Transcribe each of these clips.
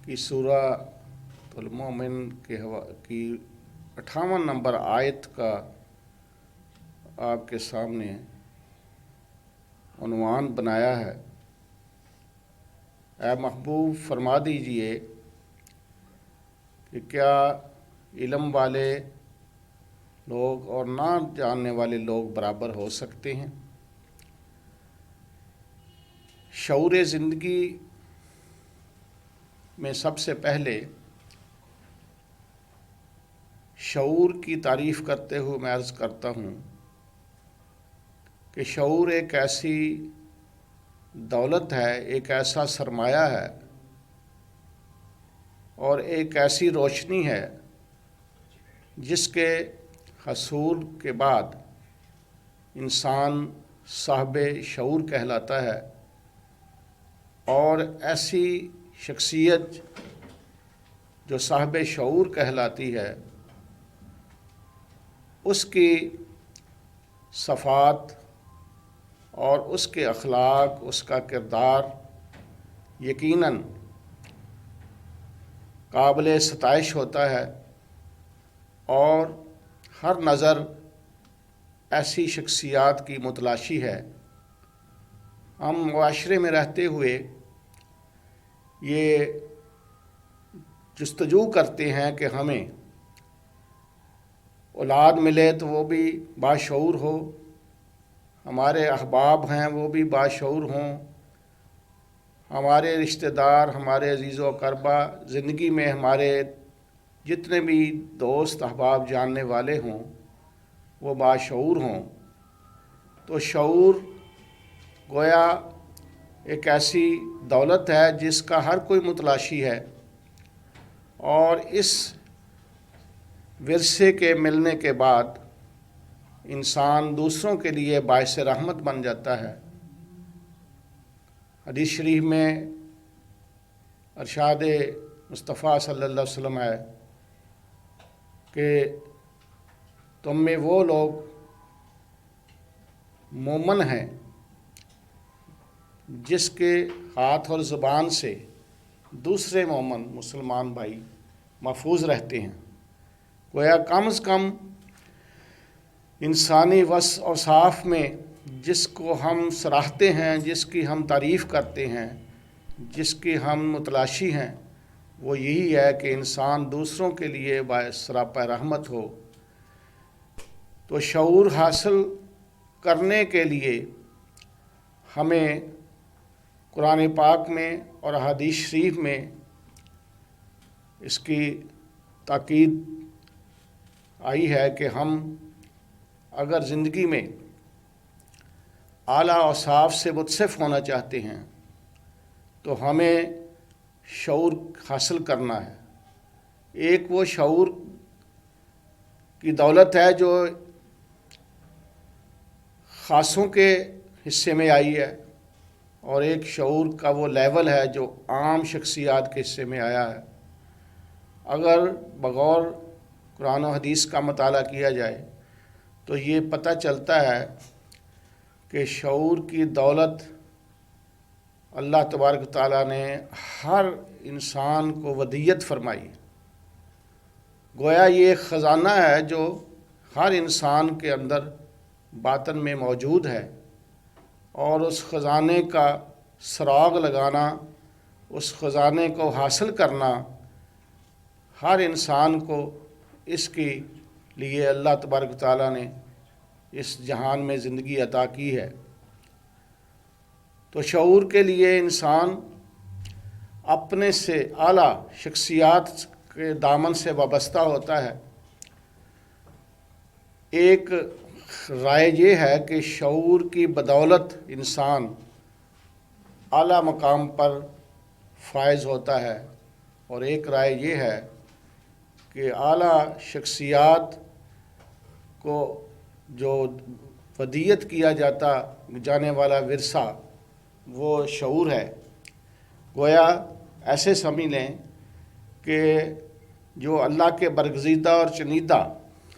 کی سورہ المومن کی 58 نمبر آیت کا آپ کے سامنے عنوان بنایا ہے۔ اے محبوب فرما دیجئے کہ کیا علم والے لوگ اور نہ جاننے والے لوگ برابر ہو سکتے ہیں؟ شعور زندگی میں سب سے پہلے شعور کی تعریف کرتے ہوئے میں عرض کرتا ہوں کہ شعور ایک ایسی دولت ہے، ایک ایسا سرمایہ ہے اور ایک ایسی روشنی ہے جس کے حصول کے بعد انسان صاحب شعور کہلاتا ہے، اور ایسی شخصیت جو صاحب شعور کہلاتی ہے اس کی صفات اور اس کے اخلاق، اس کا کردار یقیناً قابل ستائش ہوتا ہے، اور ہر نظر ایسی شخصیات کی متلاشی ہے۔ ہم معاشرے میں رہتے ہوئے یہ جستجو کرتے ہیں کہ ہمیں اولاد ملے تو وہ بھی باشعور ہو، ہمارے احباب ہیں وہ بھی باشعور ہوں، ہمارے رشتہ دار، ہمارے عزیز و اقربا، زندگی میں ہمارے جتنے بھی دوست احباب جاننے والے ہوں وہ باشعور ہوں۔ تو شعور گویا ایک ایسی دولت ہے جس کا ہر کوئی متلاشی ہے، اور اس ورثے کے ملنے کے بعد انسان دوسروں کے لیے باعث رحمت بن جاتا ہے۔ حدیث شریف میں ارشاد مصطفیٰ صلی اللہ علیہ وسلم ہے کہ تم میں وہ لوگ مومن ہیں جس کے ہاتھ اور زبان سے دوسرے مومن مسلمان بھائی محفوظ رہتے ہیں۔ گویا کم از کم انسانی وصف اوصاف میں جس کو ہم سراہتے ہیں، جس کی ہم تعریف کرتے ہیں، جس کی ہم متلاشی ہیں، وہ یہی ہے کہ انسان دوسروں کے لیے باعث سراپا رحمت ہو۔ تو شعور حاصل کرنے کے لیے ہمیں قرآن پاک میں اور احادیث شریف میں اس کی تاکید آئی ہے کہ ہم اگر زندگی میں اعلیٰ اوصاف سے متصف ہونا چاہتے ہیں تو ہمیں شعور حاصل کرنا ہے۔ ایک وہ شعور کی دولت ہے جو خاصوں کے حصے میں آئی ہے، اور ایک شعور کا وہ لیول ہے جو عام شخصیات کے حصے میں آیا ہے۔ اگر بغور قرآن و حدیث کا مطالعہ کیا جائے تو یہ پتہ چلتا ہے کہ شعور کی دولت اللہ تبارک و تعالیٰ نے ہر انسان کو ودیت فرمائی۔ گویا یہ ایک خزانہ ہے جو ہر انسان کے اندر باطن میں موجود ہے، اور اس خزانے کا سراغ لگانا، اس خزانے کو حاصل کرنا ہر انسان کو اس کے لیے اللہ تبارک و تعالیٰ نے اس جہان میں زندگی عطا کی ہے۔ تو شعور کے لیے انسان اپنے سے اعلیٰ شخصیات کے دامن سے وابستہ ہوتا ہے۔ ایک رائے یہ ہے کہ شعور کی بدولت انسان اعلیٰ مقام پر فائز ہوتا ہے، اور ایک رائے یہ ہے کہ اعلیٰ شخصیات کو جو ودیت کیا جانے والا ورثہ وہ شعور ہے۔ گویا ایسے سمجھ لیں کہ جو اللہ کے برگزیدہ اور چنیدہ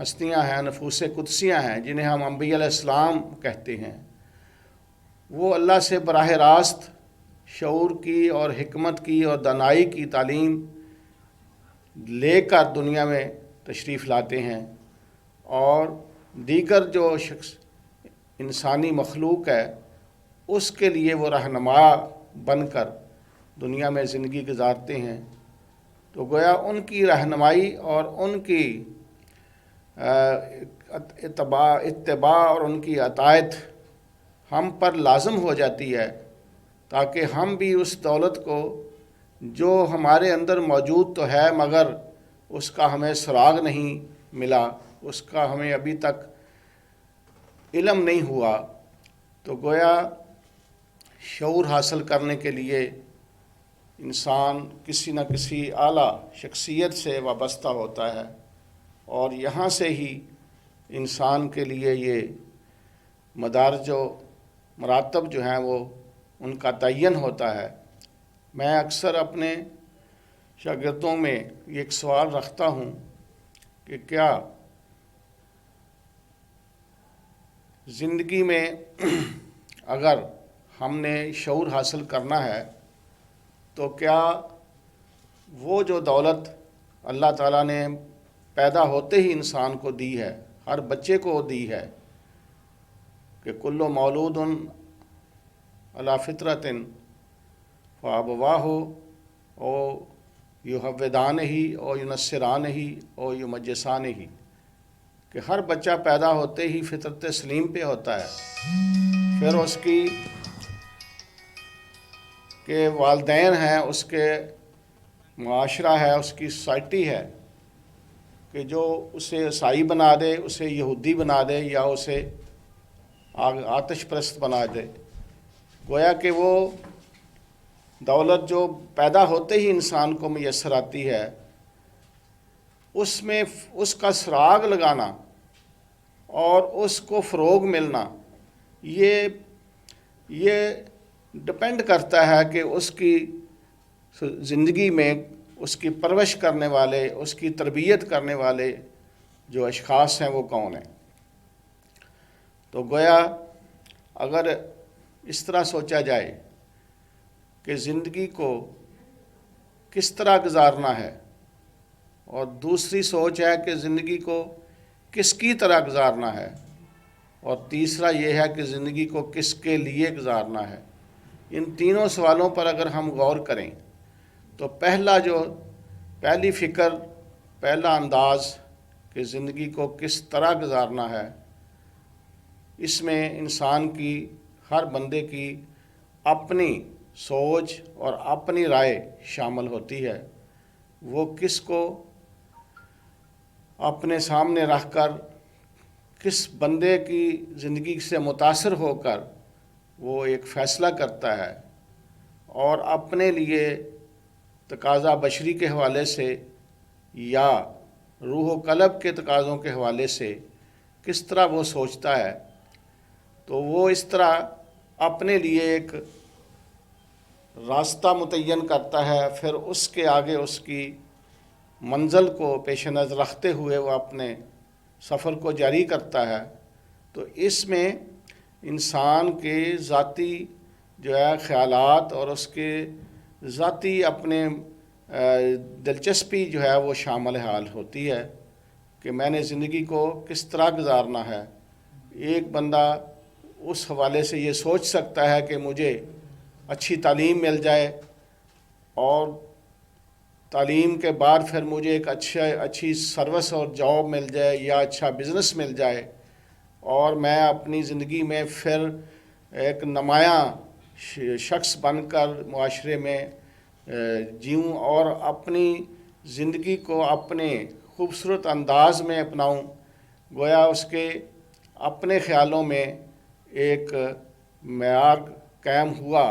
ہستیاں ہیں، نفوس قدسیاں ہیں، جنہیں ہم انبیاء علیہ السلام کہتے ہیں، وہ اللہ سے براہ راست شعور کی اور حکمت کی اور دانائی کی تعلیم لے کر دنیا میں تشریف لاتے ہیں، اور دیگر جو شخص انسانی مخلوق ہے اس کے لیے وہ رہنما بن کر دنیا میں زندگی گزارتے ہیں۔ تو گویا ان کی رہنمائی اور ان کی اتباع اور ان کی اطاعت ہم پر لازم ہو جاتی ہے، تاکہ ہم بھی اس دولت کو جو ہمارے اندر موجود تو ہے مگر اس کا ہمیں سراغ نہیں ملا، اس کا ہمیں ابھی تک علم نہیں ہوا، تو گویا شعور حاصل کرنے کے لیے انسان کسی نہ کسی اعلیٰ شخصیت سے وابستہ ہوتا ہے، اور یہاں سے ہی انسان کے لیے یہ مدارج و مراتب جو ہیں وہ ان کا تعین ہوتا ہے۔ میں اکثر اپنے شاگردوں میں یہ ایک سوال رکھتا ہوں کہ کیا زندگی میں اگر ہم نے شعور حاصل کرنا ہے تو کیا وہ جو دولت اللہ تعالیٰ نے پیدا ہوتے ہی انسان کو دی ہے، ہر بچے کو دی ہے کہ کل مولود علی فطرۃ فابواہ او یہودانہ او ینصرانہ او یمجسانہ، کہ ہر بچہ پیدا ہوتے ہی فطرت سلیم پہ ہوتا ہے، پھر اس کی کہ والدین ہیں، اس کے معاشرہ ہے، اس کی سوسائٹی ہے کہ جو اسے عیسائی بنا دے، اسے یہودی بنا دے، یا اسے آتش پرست بنا دے۔ گویا کہ وہ دولت جو پیدا ہوتے ہی انسان کو میسر آتی ہے، اس میں اس کا سراغ لگانا اور اس کو فروغ ملنا، یہ ڈپینڈ کرتا ہے کہ اس کی زندگی میں اس کی پرورش کرنے والے، اس کی تربیت کرنے والے جو اشخاص ہیں وہ کون ہیں۔ تو گویا اگر اس طرح سوچا جائے کہ زندگی کو کس طرح گزارنا ہے، اور دوسری سوچ ہے کہ زندگی کو کس کی طرح گزارنا ہے، اور تیسرا یہ ہے کہ زندگی کو کس کے لیے گزارنا ہے، ان تینوں سوالوں پر اگر ہم غور کریں تو پہلی فکر، پہلا انداز کہ زندگی کو کس طرح گزارنا ہے، اس میں انسان کی، ہر بندے کی اپنی سوچ اور اپنی رائے شامل ہوتی ہے۔ وہ کس کو اپنے سامنے رکھ کر، کس بندے کی زندگی سے متاثر ہو کر وہ ایک فیصلہ کرتا ہے، اور اپنے لیے تقاضا بشری کے حوالے سے یا روح و قلب کے تقاضوں کے حوالے سے کس طرح وہ سوچتا ہے، تو وہ اس طرح اپنے لیے ایک راستہ متعین کرتا ہے، پھر اس کے آگے اس کی منزل کو پیش نظر رکھتے ہوئے وہ اپنے سفر کو جاری کرتا ہے۔ تو اس میں انسان کے ذاتی جو ہے خیالات اور اس کے ذاتی اپنے دلچسپی جو ہے وہ شامل حال ہوتی ہے کہ میں نے زندگی کو کس طرح گزارنا ہے۔ ایک بندہ اس حوالے سے یہ سوچ سکتا ہے کہ مجھے اچھی تعلیم مل جائے، اور تعلیم کے بعد پھر مجھے ایک اچھی سروس اور جاب مل جائے، یا اچھا بزنس مل جائے، اور میں اپنی زندگی میں پھر ایک نمایاں شخص بن کر معاشرے میں جیوں اور اپنی زندگی کو اپنے خوبصورت انداز میں اپناؤں۔ گویا اس کے اپنے خیالوں میں ایک معیار قائم ہوا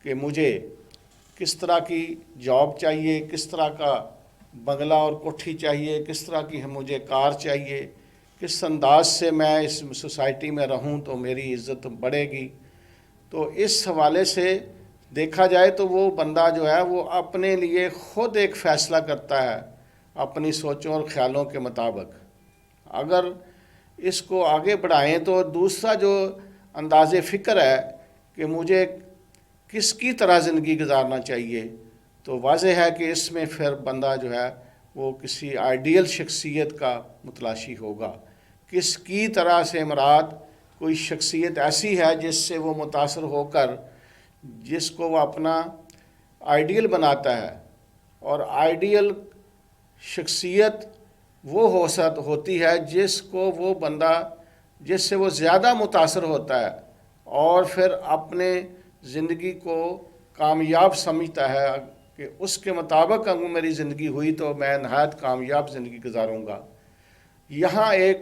کہ مجھے کس طرح کی جاب چاہیے، کس طرح کا بنگلہ اور کوٹھی چاہیے، کس طرح کی مجھے کار چاہیے، کس انداز سے میں اس سوسائٹی میں رہوں تو میری عزت بڑھے گی۔ تو اس حوالے سے دیکھا جائے تو وہ بندہ جو ہے وہ اپنے لیے خود ایک فیصلہ کرتا ہے اپنی سوچوں اور خیالوں کے مطابق۔ اگر اس کو آگے بڑھائیں تو دوسرا جو انداز فکر ہے کہ مجھے کس کی طرح زندگی گزارنا چاہیے، تو واضح ہے کہ اس میں پھر بندہ جو ہے وہ کسی آئیڈیل شخصیت کا متلاشی ہوگا۔ کس کی طرح سے مراد کوئی شخصیت ایسی ہے جس سے وہ متاثر ہو کر جس کو وہ اپنا آئیڈیل بناتا ہے، اور آئیڈیل شخصیت وہ ہوتی ہے جس کو وہ بندہ جس سے وہ زیادہ متاثر ہوتا ہے اور پھر اپنے زندگی کو کامیاب سمجھتا ہے کہ اس کے مطابق اگر میری زندگی ہوئی تو میں نہایت کامیاب زندگی گزاروں گا۔ یہاں ایک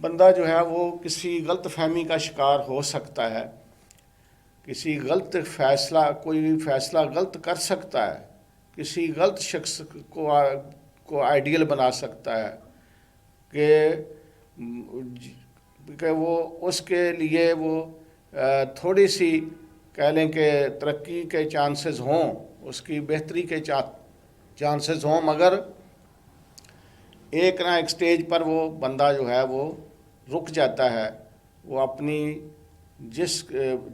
بندہ جو ہے وہ کسی غلط فہمی کا شکار ہو سکتا ہے، کسی غلط کوئی فیصلہ غلط کر سکتا ہے، کسی غلط شخص کو آئیڈیل بنا سکتا ہے کہ وہ اس کے لیے وہ تھوڑی سی کہہ لیں کہ ترقی کے چانسز ہوں، اس کی بہتری کے چانسز ہوں، مگر ایک نہ ایک سٹیج پر وہ بندہ جو ہے وہ رک جاتا ہے، وہ اپنی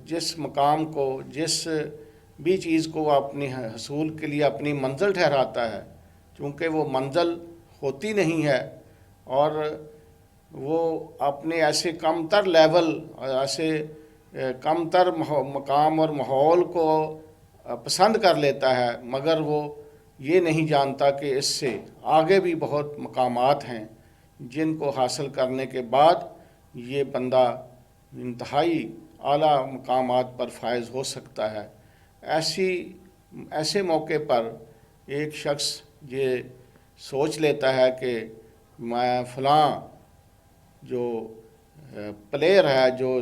جس مقام کو، جس بھی چیز کو وہ اپنی حصول کے لیے اپنی منزل ٹھہراتا ہے، چونکہ وہ منزل ہوتی نہیں ہے، اور وہ اپنے ایسے کم تر لیول اور ایسے کم تر مقام اور ماحول کو پسند کر لیتا ہے، مگر وہ یہ نہیں جانتا کہ اس سے آگے بھی بہت مقامات ہیں جن کو حاصل کرنے کے بعد یہ بندہ انتہائی اعلیٰ مقامات پر فائز ہو سکتا ہے۔ ایسے موقع پر ایک شخص یہ سوچ لیتا ہے کہ میں فلاں جو پلیئر ہے، جو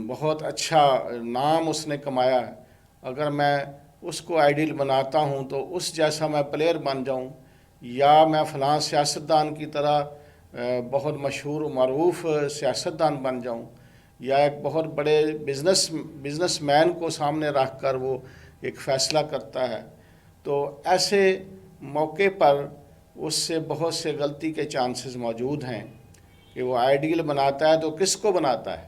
بہت اچھا نام اس نے کمایا ہے، اگر میں اس کو آئیڈیل بناتا ہوں تو اس جیسا میں پلیئر بن جاؤں، یا میں فلاں سیاستدان کی طرح بہت مشہور و معروف سیاستدان بن جاؤں، یا ایک بہت بڑے بزنس مین کو سامنے رکھ کر وہ ایک فیصلہ کرتا ہے، تو ایسے موقع پر اس سے بہت سے غلطی کے چانسز موجود ہیں کہ وہ آئیڈیل بناتا ہے تو کس کو بناتا ہے۔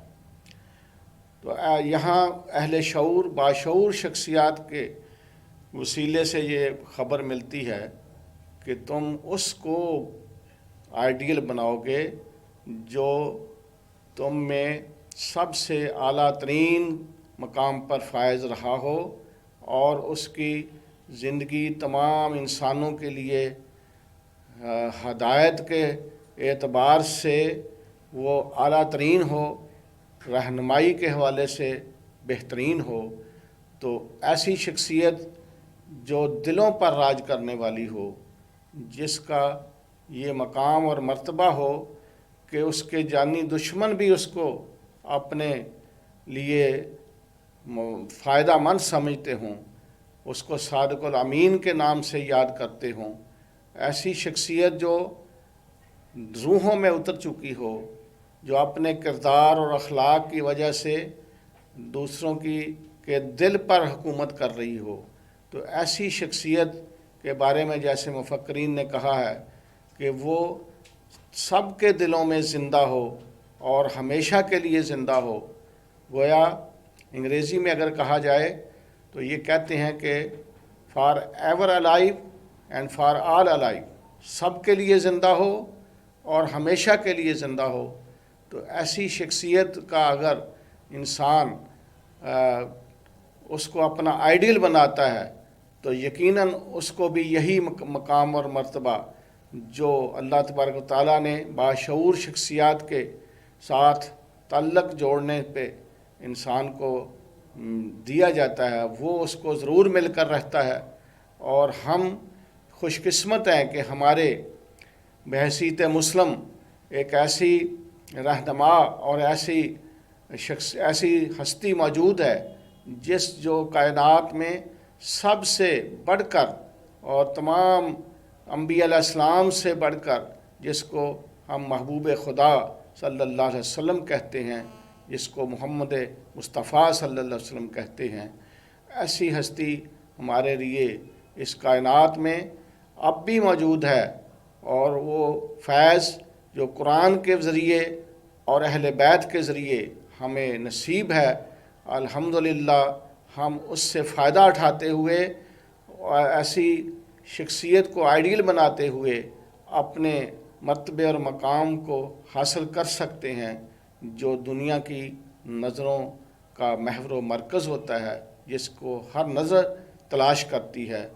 تو یہاں اہل شعور، باشعور شخصیات کے وسیلے سے یہ خبر ملتی ہے کہ تم اس کو آئیڈیل بناؤ گے جو تم میں سب سے اعلیٰ ترین مقام پر فائز رہا ہو، اور اس کی زندگی تمام انسانوں کے لیے ہدایت کے اعتبار سے وہ اعلیٰ ترین ہو، رہنمائی کے حوالے سے بہترین ہو۔ تو ایسی شخصیت جو دلوں پر راج کرنے والی ہو، جس کا یہ مقام اور مرتبہ ہو کہ اس کے جانی دشمن بھی اس کو اپنے لیے فائدہ مند سمجھتے ہوں، اس کو صادق الامین کے نام سے یاد کرتے ہوں، ایسی شخصیت جو روحوں میں اتر چکی ہو، جو اپنے کردار اور اخلاق کی وجہ سے دوسروں کے دل پر حکومت کر رہی ہو، تو ایسی شخصیت کے بارے میں جیسے مفکرین نے کہا ہے کہ وہ سب کے دلوں میں زندہ ہو اور ہمیشہ کے لیے زندہ ہو۔ گویا انگریزی میں اگر کہا جائے تو یہ کہتے ہیں کہ forever alive and for all alive, سب کے لیے زندہ ہو اور ہمیشہ کے لیے زندہ ہو۔ تو ایسی شخصیت کا اگر انسان اس کو اپنا آئیڈیل بناتا ہے تو یقیناً اس کو بھی یہی مقام اور مرتبہ جو اللہ تبارک و تعالیٰ نے باشعور شخصیات کے ساتھ تعلق جوڑنے پہ انسان کو دیا جاتا ہے، وہ اس کو ضرور مل کر رہتا ہے۔ اور ہم خوش قسمت ہیں کہ ہمارے بحیثیت مسلم ایک ایسی رہنما اور ایسی ہستی موجود ہے جو کائنات میں سب سے بڑھ کر اور تمام انبیاء علیہ السلام سے بڑھ کر، جس کو ہم محبوب خدا صلی اللہ علیہ وسلم کہتے ہیں، جس کو محمد مصطفیٰ صلی اللہ علیہ وسلم کہتے ہیں، ایسی ہستی ہمارے لیے اس کائنات میں اب بھی موجود ہے، اور وہ فیض جو قرآن کے ذریعے اور اہل بیت کے ذریعے ہمیں نصیب ہے، الحمدللہ ہم اس سے فائدہ اٹھاتے ہوئے ایسی شخصیت کو آئیڈیل بناتے ہوئے اپنے مرتبے اور مقام کو حاصل کر سکتے ہیں جو دنیا کی نظروں کا محور و مرکز ہوتا ہے، جس کو ہر نظر تلاش کرتی ہے۔